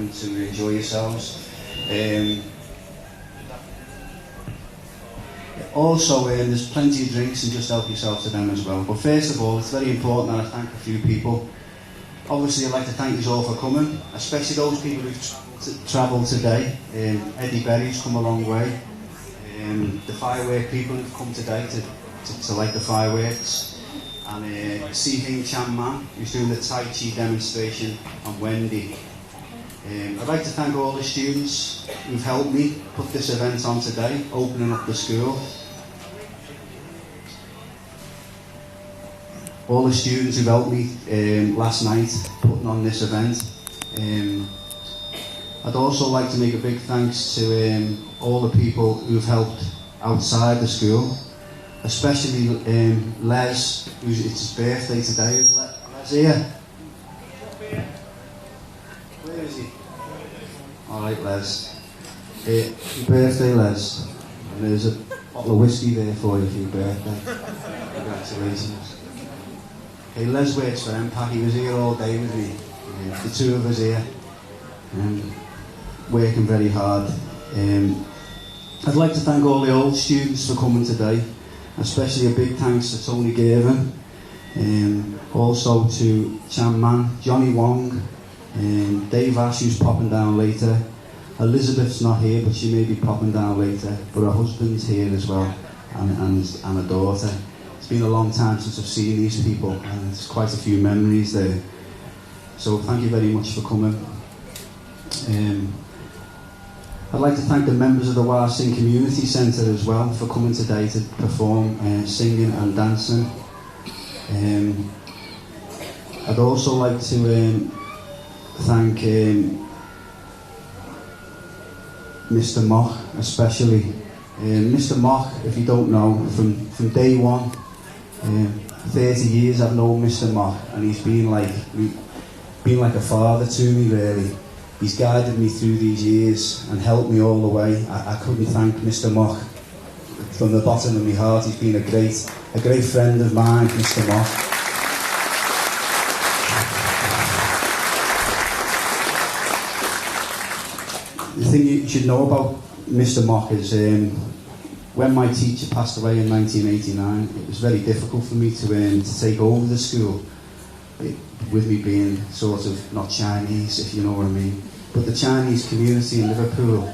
coming to enjoy yourselves. Also, there's plenty of drinks, and just help yourself to them as well. But first of all, it's very important that I thank a few people. Obviously, I'd like to thank you all for coming, especially those people who've travelled today. Eddie Berry's come a long way. The firework people who've come today to light the fireworks. And Si Hing Chan Man, who's doing the Tai Chi demonstration, and Wendy. I'd like to thank all the students who've helped me put this event on today, opening up the school. All the students who've helped me last night putting on this event. I'd also like to make a big thanks to all the people who've helped outside the school, especially Les, it's his birthday today. Is Les here? Where is he? Alright, Les. Happy birthday, Les. And there's a bottle of whiskey there for you for your birthday. Congratulations. Hey, Les works for MPAC. He was here all day with me. The two of us here. Working very hard. I'd like to thank all the old students for coming today, especially a big thanks to Tony Gervin, also to Chan Man, Johnny Wong, Dave Ash, who's popping down later. Elizabeth's not here, but she may be popping down later, but her husband's here as well, and a daughter. It's been a long time since I've seen these people, and there's quite a few memories there. So thank you very much for coming. I'd like to thank the members of the Warsing Community Centre as well for coming today to perform singing and dancing. I'd also like to thank Mr. Mock especially. Mr. Mock, if you don't know, from day one, 30 years I've known Mr. Mock, and he's been like a father to me really. He's guided me through these years and helped me all the way. I couldn't thank Mr. Mock from the bottom of my heart. He's been a great friend of mine, Mr. Mock. The thing you should know about Mr. Mock is when my teacher passed away in 1989, it was very difficult for me to take over the school. With me being sort of not Chinese, if you know what I mean, but the Chinese community in Liverpool,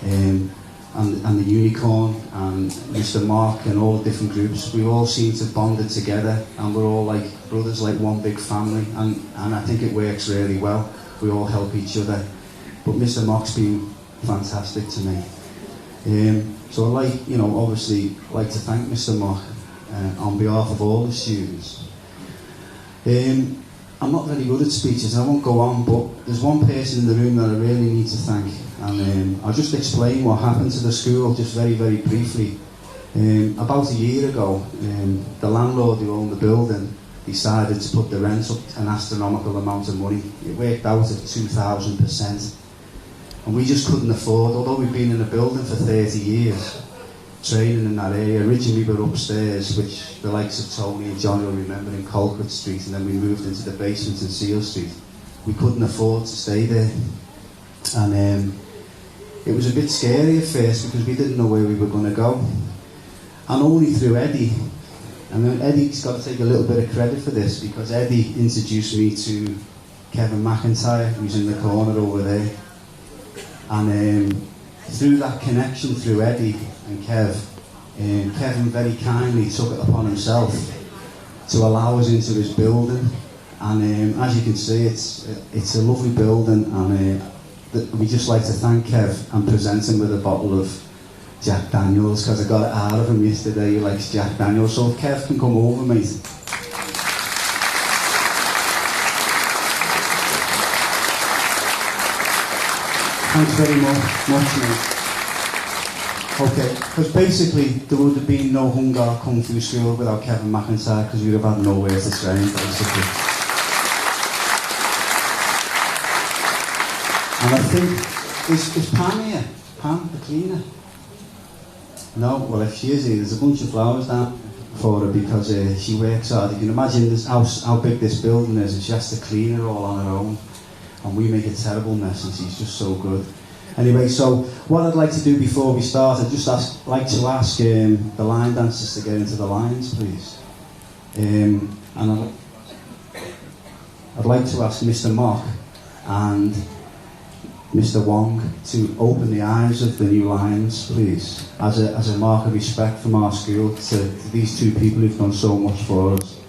and the Unicorn and Mr. Mark and all the different groups, we all seem to have bonded together, and we're all like brothers, like one big family, and I think it works really well. We all help each other. But Mr. Mark's been fantastic to me. So I'd like, obviously like to thank Mr. Mark on behalf of all the students. I'm not very good at speeches, I won't go on, but there's one person in the room that I really need to thank, and I'll just explain what happened to the school just very, very briefly. About a year ago, the landlord who owned the building decided to put the rent up an astronomical amount of money. It worked out at 2,000%, and we just couldn't afford, although we've been in the building for 30 years, training in that area. Originally we were upstairs, which the likes of Tony and Johnny will remember, in Colquitt Street, and then we moved into the basement in Seal Street. We couldn't afford to stay there, and it was a bit scary at first because we didn't know where we were going to go, and only through Eddie. And then Eddie's got to take a little bit of credit for this, because Eddie introduced me to Kevin McIntyre, who's in the corner over there, and through that connection through Eddie and Kevin very kindly took it upon himself to allow us into his building, and as you can see, it's a lovely building, and we just like to thank Kev and present him with a bottle of Jack Daniels, because I got it out of him yesterday. He likes Jack Daniels, so if Kev can come over, mate. Thanks very much, mate. Okay, because basically there would have been no Hungar Kung Fu School without Kevin McIntyre, because we'd have had nowhere to train, basically. And I think, is Pam here? Pam, the cleaner? No? Well, if she is here, there's a bunch of flowers down for her, because she works hard. You can imagine how big this building is, and she has to clean it all on her own. and we make a terrible mess, and he's just so good. Anyway, so what I'd like to do before we start, like to ask the line dancers to get into the lines, please. And I'd like to ask Mr. Mock and Mr. Wong to open the eyes of the new lions, please, as a mark of respect from our school to these two people who've done so much for us.